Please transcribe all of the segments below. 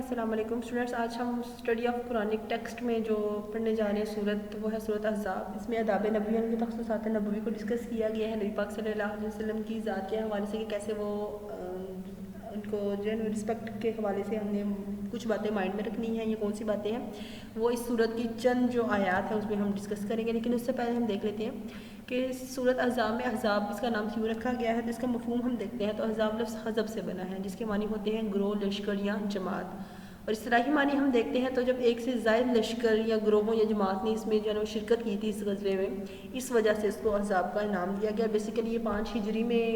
السلام علیکم اسٹوڈنٹس. آج ہم اسٹڈی آف قرآنک ٹیکسٹ میں جو پڑھنے جا رہے ہیں صورت، وہ ہے صورت احزاب. اس میں آداب نبوی کے تخصصات نبوی کو ڈسکس کیا گیا ہے، نبی پاک صلی اللہ علیہ وسلم کی ذات کے حوالے سے کہ کیسے وہ ان کو جو ہے رسپیکٹ کے حوالے سے ہم نے کچھ باتیں مائنڈ میں رکھنی ہیں. یہ کون سی باتیں ہیں وہ اس صورت کی چند جو آیات ہیں اس میں ہم ڈسکس کریں گے. لیکن اس سے پہلے ہم دیکھ لیتے ہیں کہ صورت احزاب میں احزاب اس کا نام کیوں رکھا گیا ہے. تو اس کا مفہوم ہم دیکھتے ہیں. تو احزاب لفظ حزب سے بنا ہے جس کے معنی ہوتے ہیں گروہ، لشکر یا جماعت. اور اصطلاحی معنی ہم دیکھتے ہیں تو جب ایک سے زائد لشکر یا گروہوں یا جماعت نے اس میں جو ہے وہ شرکت کی تھی اس غزوے میں، اس وجہ سے اس کو احزاب کا نام دیا گیا. بیسیکلی یہ 5 ہجری میں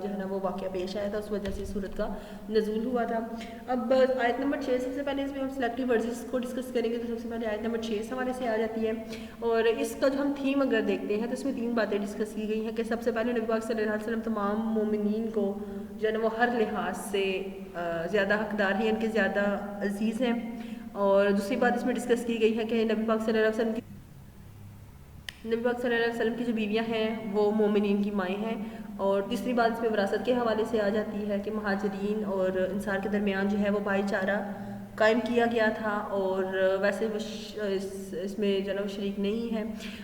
جو ہے نا وہ واقعہ پیش آیا تھا، اس وجہ سے صورت کا نزول ہوا تھا. اب آیت نمبر 6 سب سے پہلے اس میں ہم سلیکٹیو ورزز کو ڈسکس کریں گے. تو سب سے پہلے آیت نمبر 6 حوالے سے آ جاتی ہے. اور اس کا جو ہم تھیم اگر دیکھتے ہیں تو اس میں 3 باتیں ڈسکس کی گئی ہیں کہ سب سے پہلے نبی پاک صلی اللہ علیہ وسلم تمام مومنین کو جو ہے نا وہ ہر لحاظ سے زیادہ حقدار ہیں، ان کے زیادہ عزیز ہیں. اور دوسری بات اس میں ڈسکس کی گئی ہے کہ نبی پاک صلی اللہ علیہ وسلم کی جو بیویاں ہیں وہ مومنین کی مائیں ہیں. اور تیسری بات اس میں وراثت کے حوالے سے آ جاتی ہے کہ مہاجرین اور انصار کے درمیان جو ہے وہ بھائی چارہ قائم کیا گیا تھا، اور ویسے وہ اس میں جو ہے وہ شریک نہیں ہے.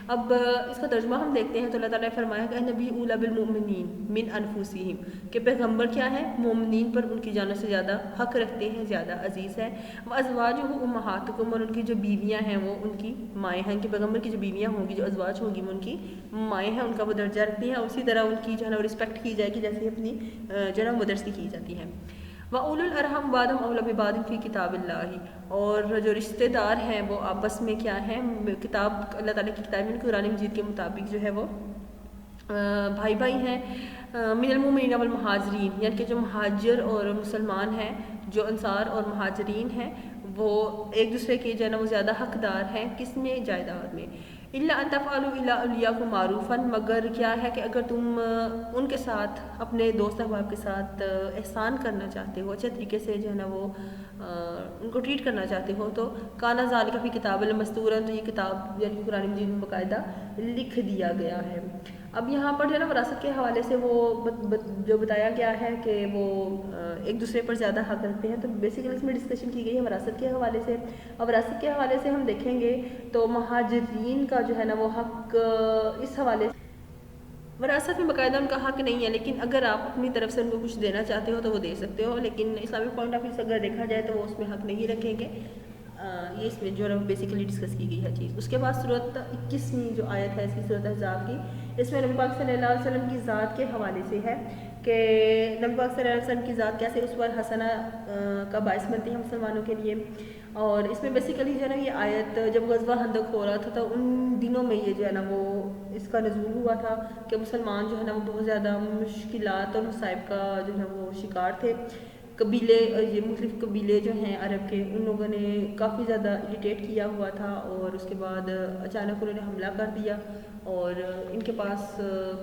اب اس کا ترجمہ ہم دیکھتے ہیں تو اللہ تعالیٰ نے فرمایا کہ نبی اولی بالمؤمنین من انفسہم، کہ پیغمبر کیا ہے، مومنین پر ان کی جانوں سے زیادہ حق رکھتے ہیں، زیادہ عزیز ہے. وازواجہ امہاتکم، اور ان کی جو بیویاں ہیں وہ ان کی مائیں ہیں. کہ پیغمبر کی جو بیویاں ہوں گی، جو ازواج ہوں گی، وہ ان کی مائیں ہیں، ان کا وہ درجہ رکھتی ہیں. اسی طرح ان کی جو ہے نا رسپیکٹ کی جائے گی جیسے اپنی جو ہے نا مدرس کی جاتی ہے. وَأُولُو الْأَرْحَامِ بَعْضُهُمْ أَوْلَىٰ بِبَعْضٍ فِي کتاب اللہ، اور جو رشتہ دار ہیں وہ آپس میں کیا ہیں، کتاب اللہ تعالیٰ کی کتاب میں قرآن مجید کے مطابق جو ہے وہ بھائی بھائی ہیں. من المؤمنین والمہاجرین، یعنی کہ جو مہاجر اور مسلمان ہیں، جو انصار اور مہاجرین ہیں، وہ ایک دوسرے کے جو ہے نا وہ زیادہ حقدار ہیں. کس میں؟ جائیداد میں. الا ان تفعلوا الى اولیاءکم معروفا، مگر کیا ہے کہ اگر تم ان کے ساتھ، اپنے دوست احباب کے ساتھ احسان کرنا چاہتے ہو، اچھے طریقے سے جو ہے نا وہ ان کو ٹریٹ کرنا چاہتے ہو، تو کانا ذالک فی کتاب المسطورا، تو یہ کتاب یعنی قرآن مجید میں باقاعدہ لکھ دیا گیا ہے. اب یہاں پر جو ہے نا وراثت کے حوالے سے وہ جو بتایا گیا ہے کہ وہ ایک دوسرے پر زیادہ حق رکھتے ہیں. تو بیسیکلی اس میں ڈسکشن کی گئی ہے وراثت کے حوالے سے. اور وراثت کے حوالے سے ہم دیکھیں گے تو مہاجرین کا جو ہے نا وہ حق اس حوالے سے وراثت میں باقاعدہ ان کا حق نہیں ہے، لیکن اگر آپ اپنی طرف سے ان کو کچھ دینا چاہتے ہو تو وہ دے سکتے ہو. لیکن اسلامک پوائنٹ آف ویو سے اگر دیکھا جائے تو وہ اس میں حق نہیں رکھیں گے. یہ اس میں جو ہے بیسیکلی ڈسکس کی گئی ہے چیز. اس کے بعد صورت 21ویں جو آیت ہے اس کی، صورت احزاب کی، اس میں نبی پاک صلی اللہ علیہ وسلم کی ذات کے حوالے سے ہے کہ نبی پاک صلی اللہ علیہ وسلم کی ذات کیسے اسوہ حسنہ کا باعث بنتی ہے مسلمانوں کے لیے. اور اس میں بیسیکلی جو ہے نا یہ آیت جب غزوہ خندق ہو رہا تھا تو ان دنوں میں یہ جو ہے نا وہ اس کا نزول ہوا تھا کہ مسلمان جو ہے نا وہ بہت زیادہ مشکلات اور مصائب کا جو ہے وہ شکار تھے. قبیلے، یہ مختلف قبیلے جو ہیں عرب کے، ان لوگوں نے کافی زیادہ اریٹیٹ کیا ہوا تھا، اور اس کے بعد اچانک انہوں نے حملہ کر دیا، اور ان کے پاس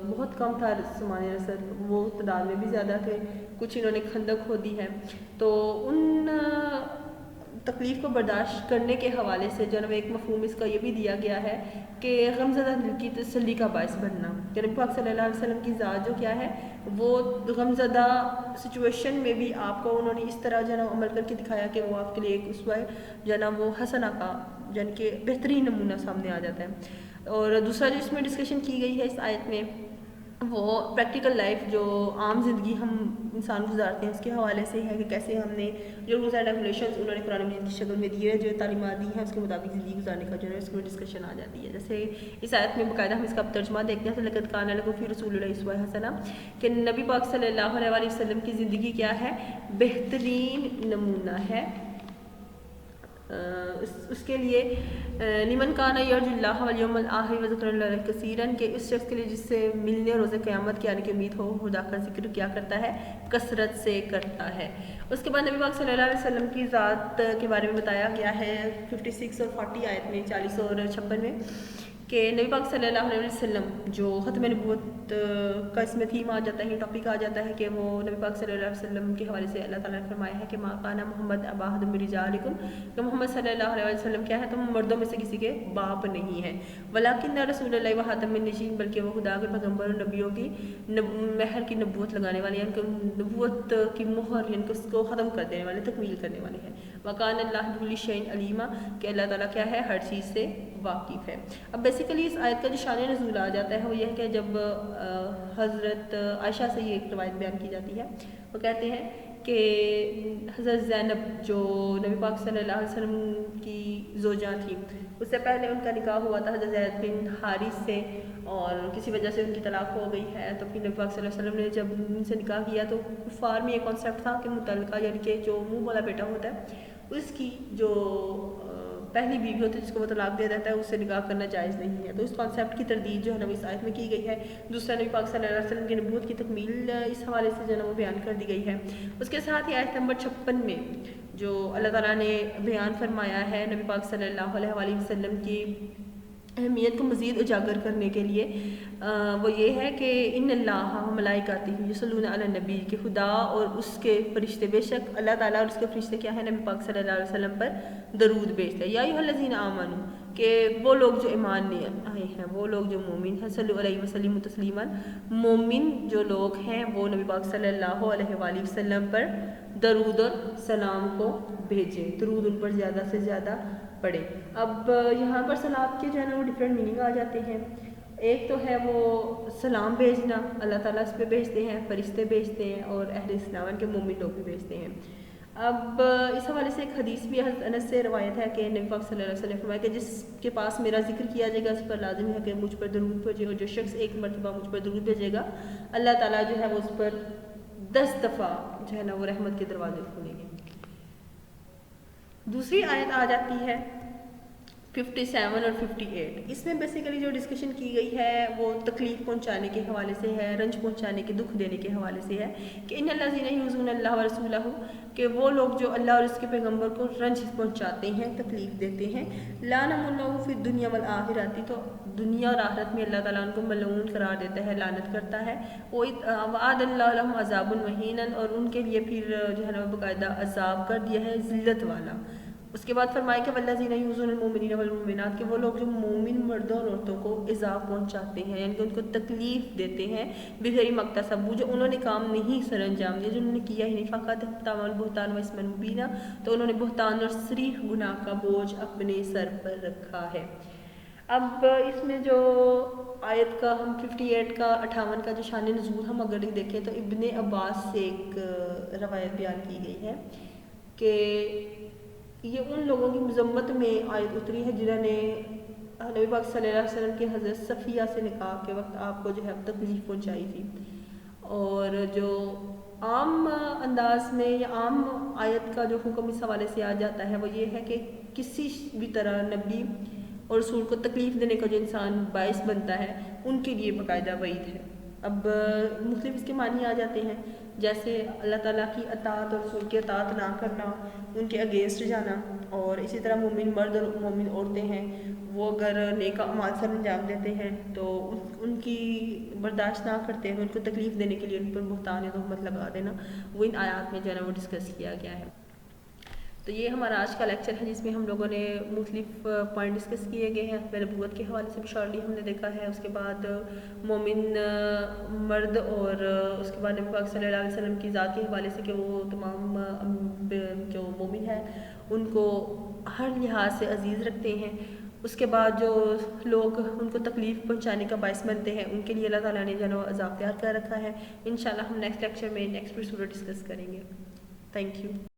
بہت کم تھا سامان رسد، وہ تعداد میں بھی زیادہ تھے. کچھ انہوں نے خندق کھودی ہے. تو ان تکلیف کو برداشت کرنے کے حوالے سے جو ہے ایک مفہوم اس کا یہ بھی دیا گیا ہے کہ غمزدہ دل کی تسلی کا باعث بننا. کہ نبی پاک صلی اللہ علیہ وسلم کی ذات جو کیا ہے، وہ غمزدہ سچویشن میں بھی آپ کو انہوں نے اس طرح جو ہے نا عمل کر کے دکھایا کہ وہ آپ کے لیے ایک اسوہ جو ہے نا وہ حسنہ کا یعنی کہ بہترین نمونہ سامنے آ جاتا ہے. اور دوسرا جو اس میں ڈسکشن کی گئی ہے اس آیت میں، وہ پریکٹیکل لائف جو عام زندگی ہم انسان گزارتے ہیں اس کے حوالے سے ہے کہ کیسے ہم نے جو رولز اینڈ ریگولیشنز انہوں نے قرآن مجید کی شکل میں دیے ہیں، جو تعلیمات دی ہیں، اس کے مطابق زندگی گزارنے کا جو ہے اس میں ڈسکشن آ جاتی ہے. جیسے اس آیت میں باقاعدہ ہم اس کا ترجمہ دیکھتے ہیں، لقد کان لکم فی رسول اللہ اسوہ حسنہ، کہ نبی پاک صلی اللہ علیہ وسلم کی زندگی کیا ہے، بہترین نمونہ ہے اس کے لیے. لمن کان یرجو اللہ والیوم الآخر وذکر اللہ کثیرا، کہ اس شخص کے لیے جس سے ملنے روز قیامت کے آنے کی امید ہو، خدا کا ذکر کیا کرتا ہے، کثرت سے کرتا ہے. اس کے بعد نبی پاک صلی اللہ علیہ وسلم کی ذات کے بارے میں بتایا گیا ہے 56 اور 40 آیت میں، 40 اور 56 میں، کہ نبی پاک صلی اللہ علیہ وسلم جو ختم نبوت کا اس میں تھیم آ جاتا ہے، ٹاپک آ جاتا ہے کہ وہ نبی پاک صلی اللہ علیہ وسلم کے حوالے سے اللہ تعالیٰ نے فرمایا ہے کہ ما کان محمد ابا احد من رجالکم، کہ محمد صلی اللہ علیہ وسلم کیا ہے، تم مردوں میں سے کسی کے باپ نہیں ہیں، ولیکن رسول اللہ و خاتم النبیین، بلکہ وہ خدا کے پیغمبر اور نبیوں کی مہر کی نبوت لگانے والے، یعنی کہ نبوت کی مہر، یعنی کہ اس کو ختم کر دینے والے، تکمیل کرنے والے ہیں۔ وکان اللہ بکل شیء علیما، کہ اللہ تعالیٰ کیا ہے، ہر چیز سے واقف ہے۔ اب بیسیکلی اس آیت کا جو شان نزول آ جاتا ہے وہ یہ ہے کہ جب حضرت عائشہ سے یہ ایک روایت بیان کی جاتی ہے، وہ کہتے ہیں کہ حضرت زینب جو نبی پاک صلی اللہ علیہ وسلم کی زوجہ تھیں، اس سے پہلے ان کا نکاح ہوا تھا حضرت زید بن حارث سے، اور کسی وجہ سے ان کی طلاق ہو گئی ہے، تو پھر نبی پاک صلی اللہ علیہ وسلم نے جب ان سے نکاح کیا تو کفار میں یہ کانسیپٹ تھا کہ متعلقہ، یعنی کہ جو منہ والا بیٹا ہوتا ہے اس کی جو پہلی بیوی ہوتی ہے جس کو وہ طلاق دے دیتا ہے، اس سے نکاح کرنا جائز نہیں ہے۔ تو اس کانسیپٹ کی تردید جو ہے نا اس آیت میں کی گئی ہے۔ دوسرا نبی پاک صلی اللہ علیہ وسلم کی نبوت کی تکمیل اس حوالے سے جو ہے نا وہ بیان کر دی گئی ہے۔ اس کے ساتھ ہی آیت نمبر 56 میں جو اللہ تعالیٰ نے بیان فرمایا ہے نبی پاک صلی اللہ علیہ وسلم کی اہمیت کو مزید اجاگر کرنے کے لیے، وہ یہ ہے کہ ان اللہ و ملائکتہ یصلون علی النبی، کہ خدا اور اس کے فرشتے، بے شک اللہ تعالیٰ اور اس کے فرشتے کیا ہے، نبی پاک صلی اللہ علیہ وسلم پر درود بھیجتے ہیں۔ یا ایھا الذین آمنوا، کہ وہ لوگ جو ایمان لے آئے ہیں، وہ لوگ جو مومن ہیں، صلی علیہ وسلم تسلیما، مومن جو لوگ ہیں وہ نبی پاک صلی اللہ علیہ وآلہ وسلم پر درود اور سلام کو بھیجیں، درود ان پر زیادہ سے زیادہ پڑھیں۔ اب یہاں پر صلات کے جو ہے نا وہ ڈفرینٹ میننگ آ جاتے ہیں۔ ایک تو ہے وہ سلام بھیجنا، اللہ تعالیٰ اس پہ بھیجتے ہیں، فرشتے بھیجتے ہیں، اور اہل اسلام کے مومن لوگ بھی بھیجتے ہیں۔ اب اس حوالے سے ایک حدیث بھی حضرت انس سے روایت ہے کہ نبی پاک صلی اللہ علیہ وسلم نے فرمایا کہ جس کے پاس میرا ذکر کیا جائے گا اس پر لازم ہے کہ مجھ پر درود بھیجے، اور جو شخص ایک مرتبہ مجھ پر درود بھیجے گا اللہ تعالیٰ جو ہے وہ اس پر 10 دفعہ جو ہے نا وہ رحمت کے دروازے کھولیں گے۔ دوسری آیت آ جاتی ہے 57 اور 58۔ اس میں بیسیکلی جو ڈسکشن کی گئی ہے وہ تکلیف پہنچانے کے حوالے سے ہے، رنج پہنچانے کے، دکھ دینے کے حوالے سے ہے کہ ان الذین یؤذون اللہ ورسولہ، کہ وہ لوگ جو اللہ اور اس کے پیغمبر کو رنج پہنچاتے ہیں، تکلیف دیتے ہیں، لعنہم اللہ فی الدنیا والآخرۃ، تو دنیا اور آخرت میں اللہ تعالیٰ ان کو ملعون قرار دیتا ہے، لعنت کرتا ہے، وَأَعَدَّ اللَّهُ لَهُمْ عَذَابًا مُهِینًا، اور ان کے لیے پھر جو ہے نا باقاعدہ عذاب کر دیا ہے ذلت والا۔ اس کے بعد فرمایا کہ والذین یؤذون المؤمنین والمؤمنات، کہ وہ لوگ جو مومن مردوں اور عورتوں کو ایذا پہنچاتے ہیں، یعنی کہ ان کو تکلیف دیتے ہیں، بغیر مقتصب، جو انہوں نے کام نہیں سر انجام دیا، جو انہوں نے کیا ہی نہیں، فقط احتمل بہتان و اسما مبینا، تو انہوں نے بہتان اور صریح گناہ کا بوجھ اپنے سر پر رکھا ہے۔ اب اس میں جو آیت کا ہم 58 کا 58 کا جو شان نزول ہم اگر دیکھیں تو ابن عباس سے ایک روایت بیان کی گئی ہے کہ یہ ان لوگوں کی مذمت میں آیت اتری ہے جنہوں نے نبی پاک صلی اللہ علیہ وسلم کے حضرت صفیہ سے نکاح کے وقت آپ کو جو ہے تکلیف پہنچائی تھی، اور جو عام انداز میں یا عام آیت کا جو حکم اس حوالے سے آ جاتا ہے وہ یہ ہے کہ کسی بھی طرح نبی اور رسول کو تکلیف دینے کا جو انسان باعث بنتا ہے ان کے لیے باقاعدہ وعید ہے۔ اب مختلف اس کے معنی آ جاتے ہیں، جیسے اللہ تعالیٰ کی اطاعت اور رسول کی اطاعت نہ کرنا، ان کے اگینسٹ جانا، اور اسی طرح مومن مرد اور مومن عورتیں ہیں وہ اگر نیک اعمال سر انجام دیتے ہیں تو ان کی برداشت نہ کرتے ہیں، ان کو تکلیف دینے کے لیے ان پر بہتان یا تہمت لگا دینا، وہ ان آیات میں جو ہے نا وہ ڈسکس کیا گیا ہے۔ تو یہ ہمارا آج کا لیکچر ہے جس میں ہم لوگوں نے مختلف پوائنٹ ڈسکس کیے گئے ہیں، پہلے نبوت کے حوالے سے بھی شارٹلی ہم نے دیکھا ہے، اس کے بعد مومن مرد، اور اس کے بعد نبی پاک صلی اللہ علیہ وسلم کی ذات کے حوالے سے کہ وہ تمام جو مومن ہیں ان کو ہر لحاظ سے عزیز رکھتے ہیں۔ اس کے بعد جو لوگ ان کو تکلیف پہنچانے کا باعث بنتے ہیں ان کے لیے اللہ تعالیٰ نے جو ہے نا عذاب تیار کر رکھا ہے۔ انشاءاللہ ہم نیکسٹ لیکچر میں نیکسٹ سورہ ڈسکس کریں گے۔ Thank you.